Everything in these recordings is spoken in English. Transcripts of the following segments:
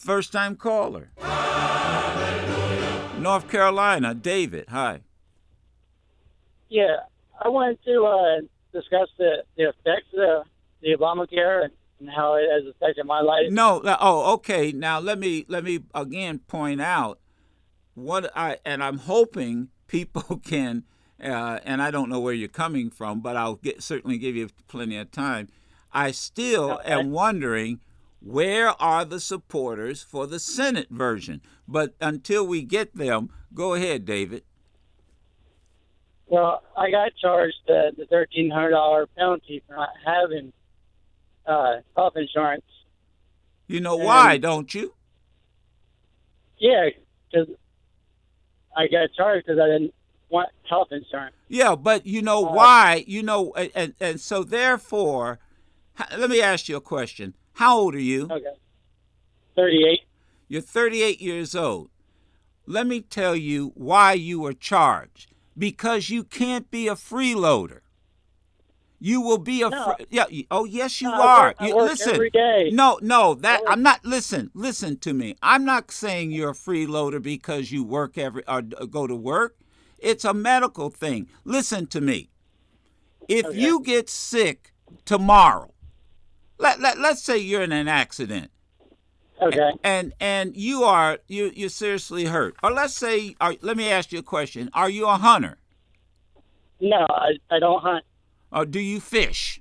First-time caller. North Carolina, David. Hi. Yeah, I wanted to discuss the effects of the Obamacare and how it has affected my life. No. Oh, okay. Now let me again point out and I'm hoping people can. And I don't know where you're coming from, but I'll certainly give you plenty of time. I still am wondering, where are the supporters for the Senate version? But until we get them, go ahead, David. Well, I got charged the $1,300 penalty for not having health insurance. You know why, don't you? Yeah, because I got charged because I didn't want health insurance. Yeah, but you know why? You know, and so therefore, let me ask you a question. How old are you? Okay. 38. You're 38 years old. Let me tell you why you were charged. Because you can't be a freeloader. You will be a oh yes you are. I work listen. every day. No, I'm not listen to me. I'm not saying you're a freeloader because you work or go to work. It's a medical thing. Listen to me. If you get sick tomorrow, let's say you're in an accident. Okay. And you're seriously hurt. Or let's say, let me ask you a question. Are you a hunter? No, I don't hunt. Or do you fish?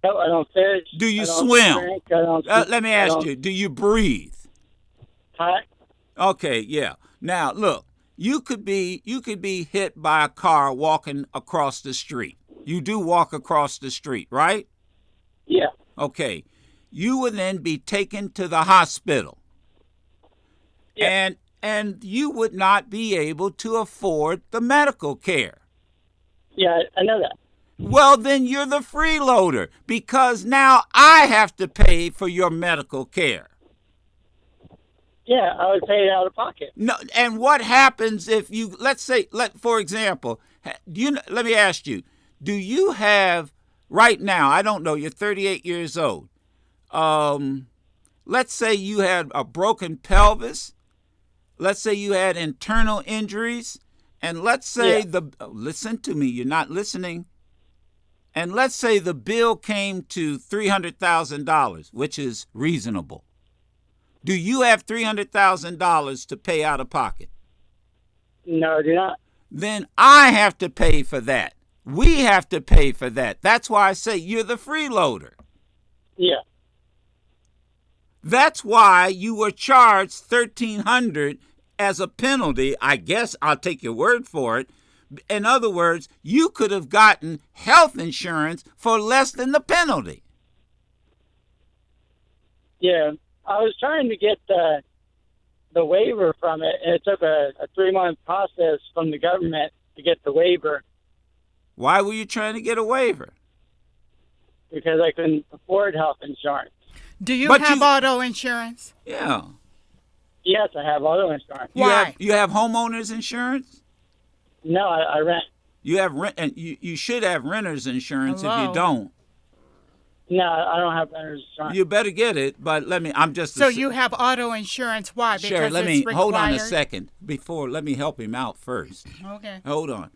No, I don't fish. Do you swim? Drink, Let me ask you, do you breathe? Hot. Okay, yeah. Now, look, you could be hit by a car walking across the street. You do walk across the street, right? Yeah. Okay. You would then be taken to the hospital. Yeah. And you would not be able to afford the medical care. Yeah, I know that. Well, then you're the freeloader because now I have to pay for your medical care. Yeah, I would pay it out of pocket. No, and what happens if you, for example, let me ask you, do you have, right now, I don't know, you're 38 years old. Let's say you had a broken pelvis. Let's say you had internal injuries. And let's say listen to me, you're not listening. And let's say the bill came to $300,000, which is reasonable. Do you have $300,000 to pay out of pocket? No, I do not. Then I have to pay for that. We have to pay for that. That's why I say you're the freeloader. Yeah. That's why you were charged $1,300 as a penalty. I guess I'll take your word for it. In other words, you could have gotten health insurance for less than the penalty. Yeah, I was trying to get the waiver from it, and it took a 3-month process from the government to get the waiver. Why were you trying to get a waiver? Because I couldn't afford health insurance. Do you have auto insurance? Yeah. Yes, I have auto insurance. Why? You have homeowners insurance? No, I rent. You have rent, and you should have renter's insurance. Hello? If you don't. No, I don't have renter's insurance. You better get it, but I'm just... So you have auto insurance. Why? Because Sure, it's required? hold on a second. Let me help him out first. Okay. Hold on.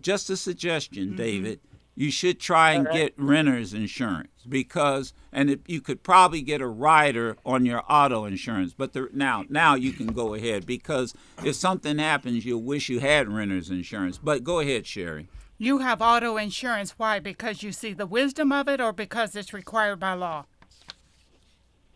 Just a suggestion, David. You should try and get renter's insurance you could probably get a rider on your auto insurance. But now you can go ahead, because if something happens, you'll wish you had renter's insurance. But go ahead, Sherry. You have auto insurance. Why? Because you see the wisdom of it, or because it's required by law?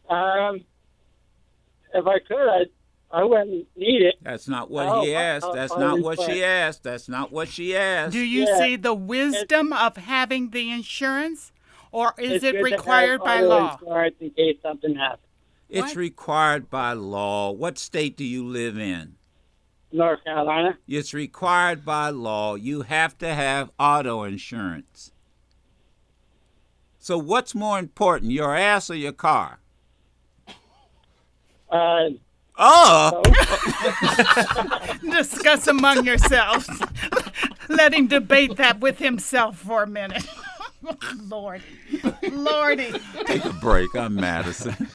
If I could, I wouldn't need it. That's not what he asked. That's not what she asked. That's not what she asked. Do you see the wisdom of having the insurance, or is it required by law? Insurance in case something happens. It's required by law. What state do you live in? North Carolina. It's required by law. You have to have auto insurance. So what's more important, your ass or your car? Discuss among yourselves. Let him debate that with himself for a minute. Lordy. Take a break. I'm Madison.